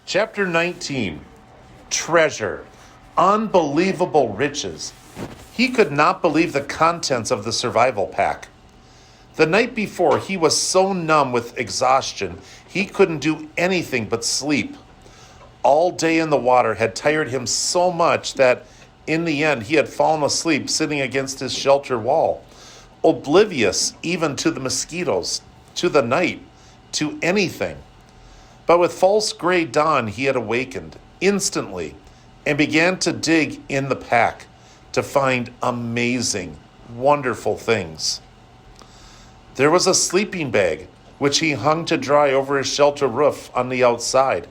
Chapter 19, Treasure, Unbelievable Riches. He could not believe the contents of the survival pack. The night before, he was so numb with exhaustion, he couldn't do anything but sleep. All day in the water had tired him so much that, in the end, he had fallen asleep sitting against his shelter wall, oblivious even to the mosquitoes, to the night, to anything. But with false gray dawn, he had awakened instantly and began to dig in the pack to find amazing, wonderful things. There was a sleeping bag, which he hung to dry over his shelter roof on the outside,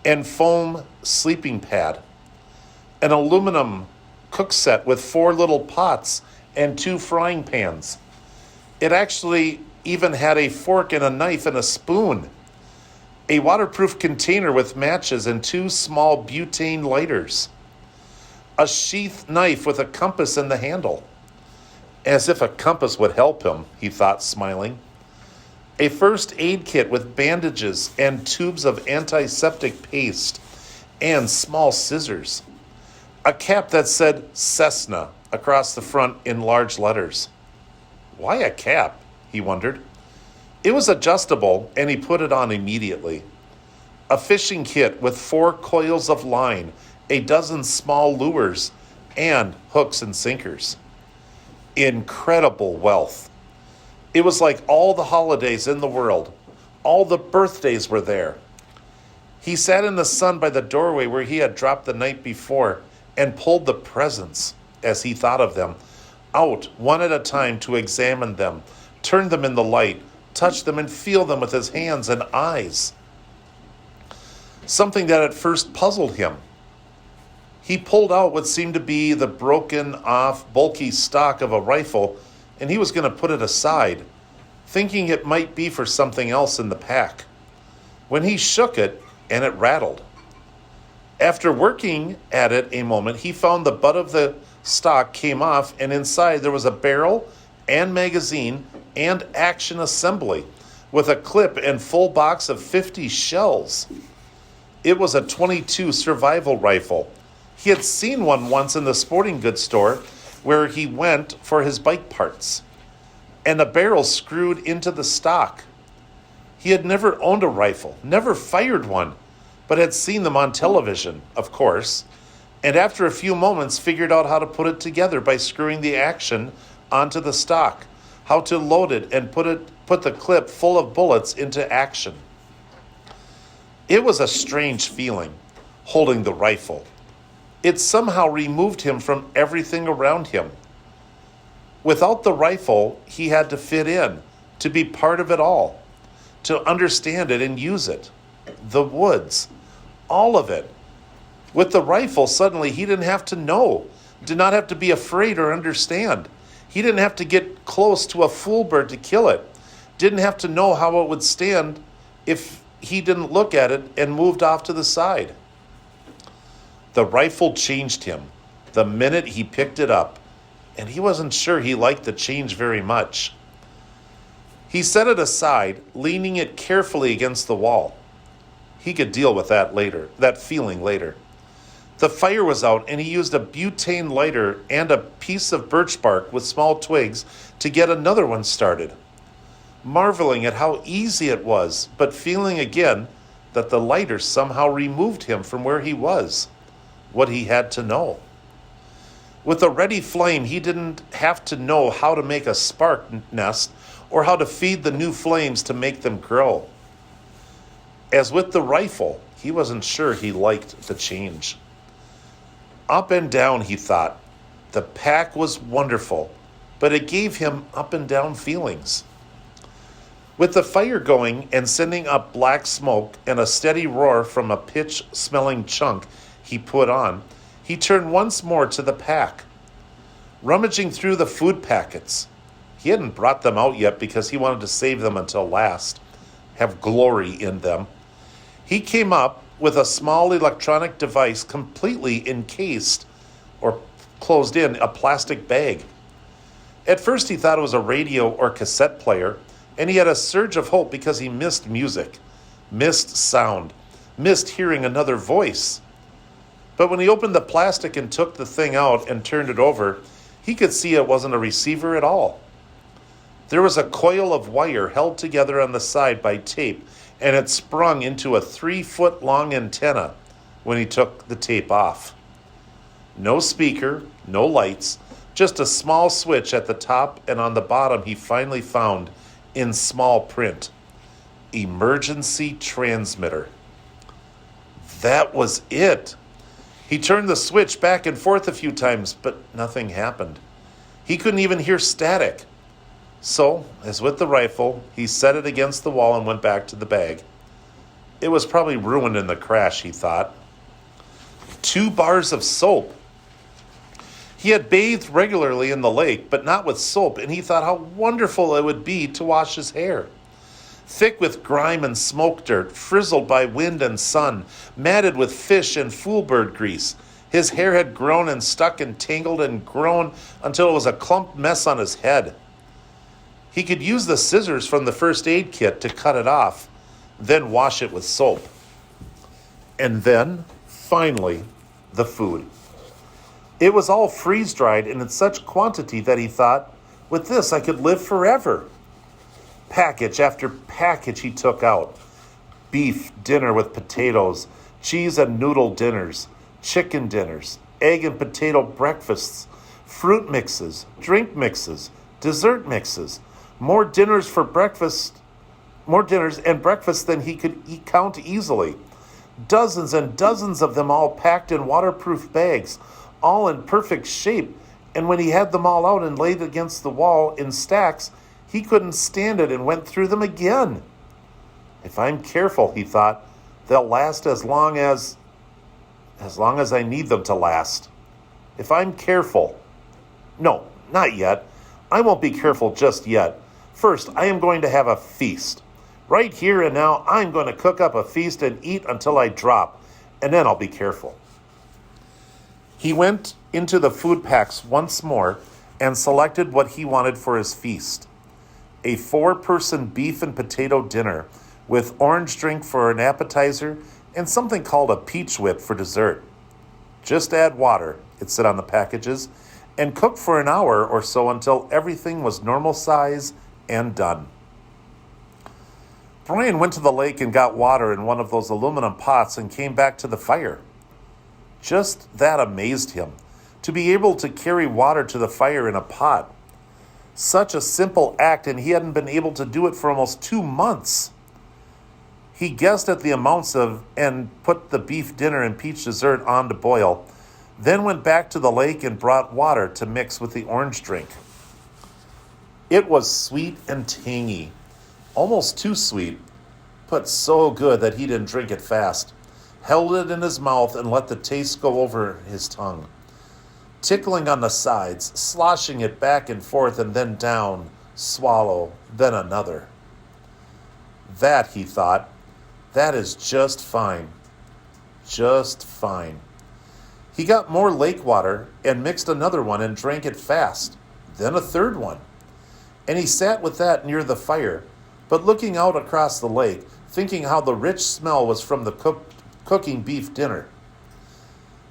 and foam sleeping pad, an aluminum cook set with 4 little pots and 2 frying pans. It actually even had a fork and a knife and a spoon, a waterproof container with matches and 2 small butane lighters, a sheath knife with a compass in the handle. As if a compass would help him, he thought, smiling. A first aid kit with bandages and tubes of antiseptic paste and small scissors. A cap that said Cessna across the front in large letters. Why a cap? He wondered. It was adjustable, and he put it on immediately. A fishing kit with 4 coils of line, a dozen small lures, and hooks and sinkers. Incredible wealth. It was like all the holidays in the world. All the birthdays were there. He sat in the sun by the doorway where he had dropped the night before and pulled the presents, as he thought of them, out one at a time to examine them, turn them in the light, touch them and feel them with his hands and eyes. Something that at first puzzled him. He pulled out what seemed to be the broken off, bulky stock of a rifle, and he was going to put it aside, thinking it might be for something else in the pack, when he shook it and it rattled. After working at it a moment, he found the butt of the stock came off, and inside there was a barrel and magazine and action assembly with a clip and full box of 50 shells. It was a .22 survival rifle. He had seen one once in the sporting goods store where he went for his bike parts, and the barrel screwed into the stock. He had never owned a rifle, never fired one, but had seen them on television, of course, and after a few moments figured out how to put it together by screwing the action onto the stock, how to load it and put the clip full of bullets into action. It was a strange feeling, holding the rifle. It somehow removed him from everything around him. Without the rifle, he had to fit in, to be part of it all, to understand it and use it. The woods, all of it. With the rifle, suddenly he didn't have to know, did not have to be afraid or understand. He didn't have to get close to a fool bird to kill it, didn't have to know how it would stand if he didn't look at it and moved off to the side. The rifle changed him the minute he picked it up, and he wasn't sure he liked the change very much. He set it aside, leaning it carefully against the wall. He could deal with that feeling later. The fire was out, and he used a butane lighter and a piece of birch bark with small twigs to get another one started, marveling at how easy it was, but feeling again that the lighter somehow removed him from where he was, what he had to know. With a ready flame, he didn't have to know how to make a spark nest or how to feed the new flames to make them grow. As with the rifle, he wasn't sure he liked the change. Up and down, he thought. The pack was wonderful, but it gave him up and down feelings. With the fire going and sending up black smoke and a steady roar from a pitch-smelling chunk he put on, he turned once more to the pack, rummaging through the food packets. He hadn't brought them out yet because he wanted to save them until last, have glory in them. He came up with a small electronic device completely encased or closed in a plastic bag. At first he thought it was a radio or cassette player, and he had a surge of hope because he missed music, missed sound, missed hearing another voice. But when he opened the plastic and took the thing out and turned it over, he could see it wasn't a receiver at all. There was a coil of wire held together on the side by tape, and it sprung into a 3-foot-long antenna when he took the tape off. No speaker, no lights, just a small switch at the top, and on the bottom he finally found, in small print, emergency transmitter. That was it. He turned the switch back and forth a few times, but nothing happened. He couldn't even hear static. So, as with the rifle, he set it against the wall and went back to the bag. It was probably ruined in the crash, he thought. 2 bars of soap. He had bathed regularly in the lake, but not with soap, and he thought how wonderful it would be to wash his hair. Thick with grime and smoke dirt, frizzled by wind and sun, matted with fish and foolbird grease, his hair had grown and stuck and tangled and grown until it was a clumped mess on his head. He could use the scissors from the first aid kit to cut it off, then wash it with soap. And then, finally, the food. It was all freeze-dried and in such quantity that he thought, with this I could live forever. Package after package he took out. Beef dinner with potatoes, cheese and noodle dinners, chicken dinners, egg and potato breakfasts, fruit mixes, drink mixes, dessert mixes, more dinners and breakfast than he could count easily. Dozens and dozens of them all packed in waterproof bags, all in perfect shape, and when he had them all out and laid against the wall in stacks, he couldn't stand it and went through them again. If I'm careful, he thought, they'll last as long as I need them to last. If I'm careful. No, not yet. I won't be careful just yet. First, I am going to have a feast. Right here and now, I'm going to cook up a feast and eat until I drop, and then I'll be careful. He went into the food packs once more and selected what he wanted for his feast. A 4-person beef and potato dinner with orange drink for an appetizer and something called a peach whip for dessert. Just add water, it said on the packages, and cook for an hour or so until everything was normal size and done. Brian went to the lake and got water in one of those aluminum pots and came back to the fire. Just that amazed him, to be able to carry water to the fire in a pot. Such a simple act, and he hadn't been able to do it for almost 2 months. He guessed at the amounts and put the beef dinner and peach dessert on to boil, then went back to the lake and brought water to mix with the orange drink. It was sweet and tangy, almost too sweet, but so good that he didn't drink it fast, held it in his mouth and let the taste go over his tongue, tickling on the sides, sloshing it back and forth and then down, swallow, then another. That, he thought, that is just fine. Just fine. He got more lake water and mixed another one and drank it fast, then a third one. And he sat with that near the fire, but looking out across the lake, thinking how the rich smell was from the cooking beef dinner.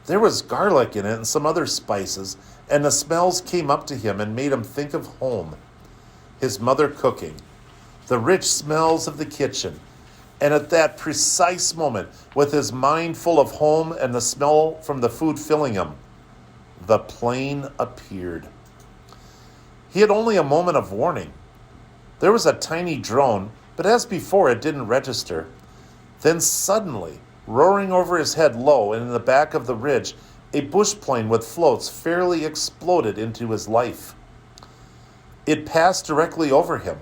There was garlic in it and some other spices, and the smells came up to him and made him think of home. His mother cooking, the rich smells of the kitchen, and at that precise moment, with his mind full of home and the smell from the food filling him, the plane appeared. He had only a moment of warning. There was a tiny drone, but as before, it didn't register. Then suddenly, roaring over his head low and in the back of the ridge, a bush plane with floats fairly exploded into his life. It passed directly over him,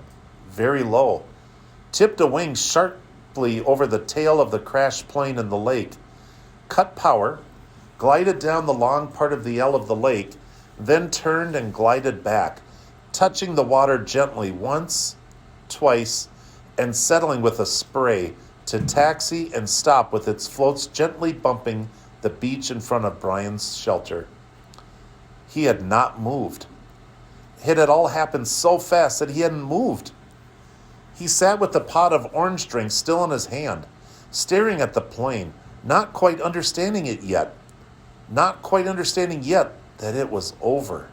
very low, tipped a wing sharply over the tail of the crashed plane in the lake, cut power, glided down the long part of the L of the lake, then turned and glided back, touching the water gently once, twice, and settling with a spray to taxi and stop with its floats gently bumping the beach in front of Brian's shelter. He had not moved. It had all happened so fast that he hadn't moved. He sat with the pot of orange drink still in his hand, staring at the plane, not quite understanding it yet. Not quite understanding yet that it was over.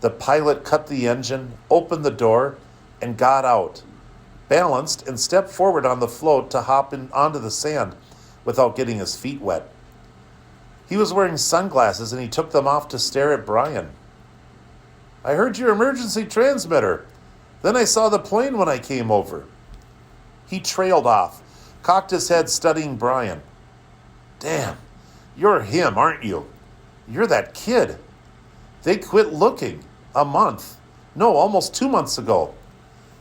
The pilot cut the engine, opened the door, and got out, balanced and stepped forward on the float to hop onto the sand without getting his feet wet. He was wearing sunglasses and he took them off to stare at Brian. "I heard your emergency transmitter. Then I saw the plane when I came over." He trailed off, cocked his head studying Brian. "Damn, you're him, aren't you? You're that kid. They quit looking almost 2 months ago.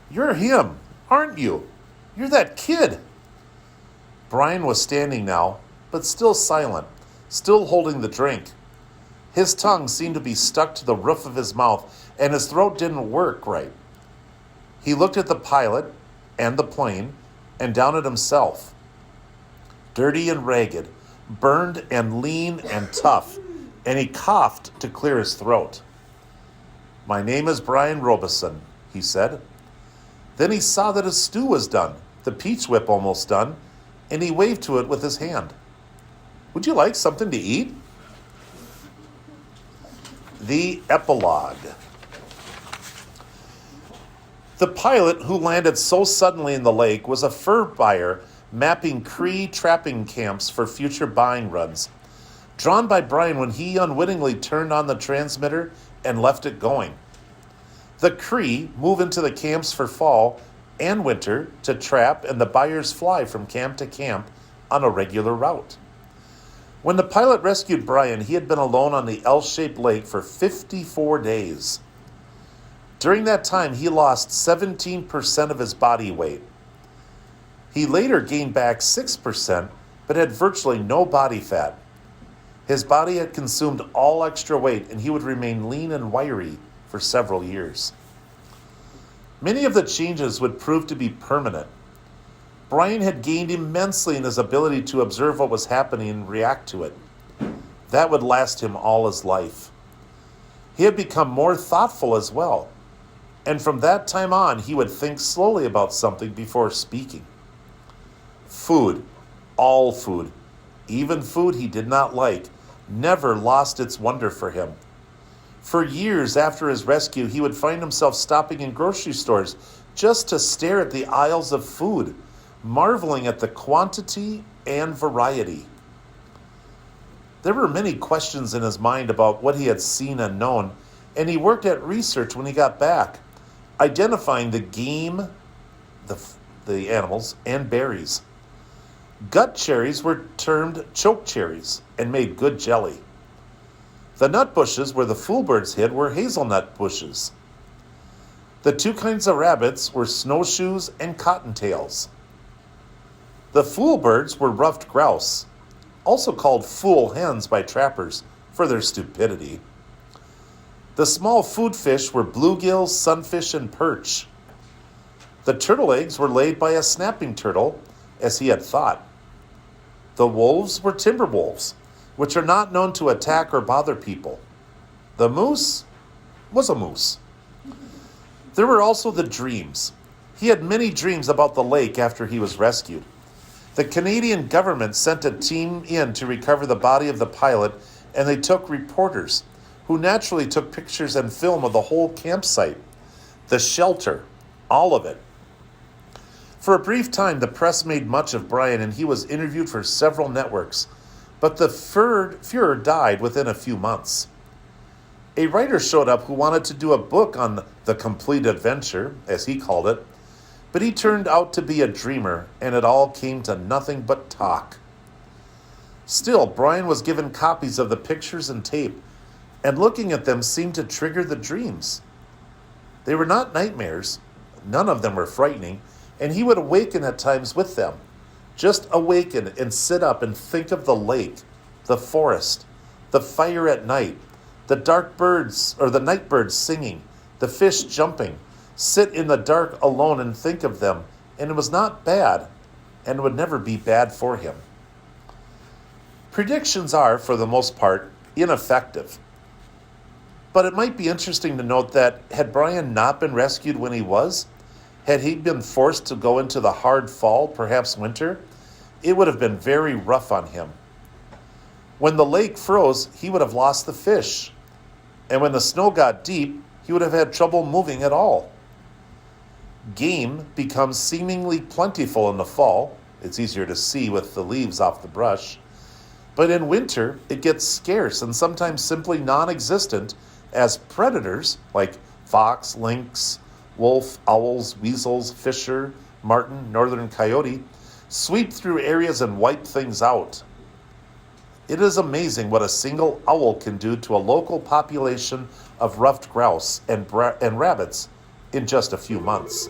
You're him, aren't you? You're that kid." Brian was standing now, but still silent, still holding the drink. His tongue seemed to be stuck to the roof of his mouth, and his throat didn't work right. He looked at the pilot and the plane, and down at himself. Dirty and ragged, burned and lean and tough, and he coughed to clear his throat. "My name is Brian Robeson," he said. Then he saw that his stew was done, the peach whip almost done, and he waved to it with his hand. "Would you like something to eat?" The epilogue. The pilot who landed so suddenly in the lake was a fur buyer mapping Cree trapping camps for future buying runs, drawn by Brian when he unwittingly turned on the transmitter and left it going. The Cree move into the camps for fall and winter to trap, and the buyers fly from camp to camp on a regular route. When the pilot rescued Brian, he had been alone on the L-shaped lake for 54 days. During that time, he lost 17% of his body weight. He later gained back 6%, but had virtually no body fat. His body had consumed all extra weight, and he would remain lean and wiry for several years. Many of the changes would prove to be permanent. Brian had gained immensely in his ability to observe what was happening and react to it. That would last him all his life. He had become more thoughtful as well, and from that time on, he would think slowly about something before speaking. Food, all food, even food he did not like, never lost its wonder for him. For years after his rescue, he would find himself stopping in grocery stores just to stare at the aisles of food, marveling at the quantity and variety. There were many questions in his mind about what he had seen and known, and he worked at research when he got back, identifying the game, the animals, and berries. Gut cherries were termed choke cherries and made good jelly. The nut bushes where the foolbirds hid were hazelnut bushes. The two kinds of rabbits were snowshoes and cottontails. The foolbirds were ruffed grouse, also called fool hens by trappers for their stupidity. The small food fish were bluegills, sunfish, and perch. The turtle eggs were laid by a snapping turtle, as he had thought. The wolves were timber wolves, which are not known to attack or bother people. The moose was a moose. There were also the dreams. He had many dreams about the lake after he was rescued. The Canadian government sent a team in to recover the body of the pilot, and they took reporters, who naturally took pictures and film of the whole campsite, the shelter, all of it. For a brief time, the press made much of Brian, and he was interviewed for several networks, but the Fuhrer died within a few months. A writer showed up who wanted to do a book on the complete adventure, as he called it, but he turned out to be a dreamer, and it all came to nothing but talk. Still, Brian was given copies of the pictures and tape, and looking at them seemed to trigger the dreams. They were not nightmares, none of them were frightening, and he would awaken at times with them. Just awaken and sit up and think of the lake, the forest, the fire at night, the dark birds or the night birds singing, the fish jumping, sit in the dark alone and think of them, and it was not bad, and would never be bad for him. Predictions are, for the most part, ineffective. But it might be interesting to note that had Brian not been rescued when he was, had he been forced to go into the hard fall, perhaps winter, it would have been very rough on him. When the lake froze, he would have lost the fish. And when the snow got deep, he would have had trouble moving at all. Game becomes seemingly plentiful in the fall. It's easier to see with the leaves off the brush. But in winter, it gets scarce and sometimes simply non-existent as predators like fox, lynx, wolf, owls, weasels, fisher, marten, northern coyote sweep through areas and wipe things out. It is amazing what a single owl can do to a local population of ruffed grouse and rabbits in just a few months.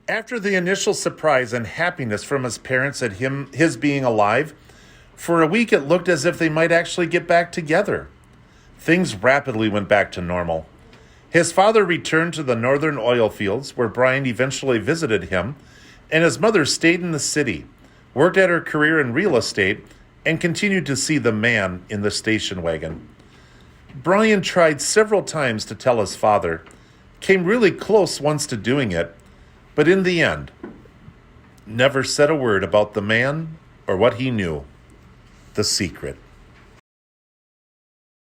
After the initial surprise and happiness from his parents at his being alive, for a week it looked as if they might actually get back together. Things rapidly went back to normal. His father returned to the northern oil fields, where Brian eventually visited him, and his mother stayed in the city, worked at her career in real estate, and continued to see the man in the station wagon. Brian tried several times to tell his father, came really close once to doing it, but in the end, never said a word about the man or what he knew, the secret.